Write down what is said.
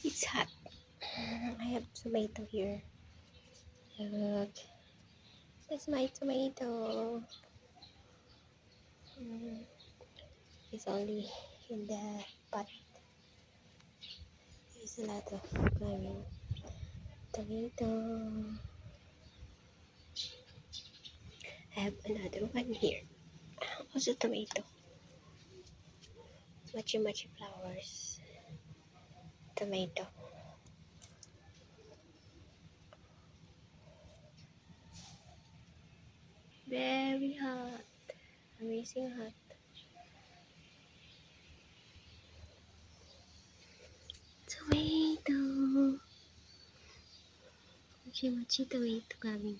It's hot. I have tomato here. Look. That's my tomato. It's only in the pot. There's a lot of tomato. I have another one here. Also tomato. Machi flowers. Tomato. Very hot. Amazing hot. Tomato. Machi tomato coming.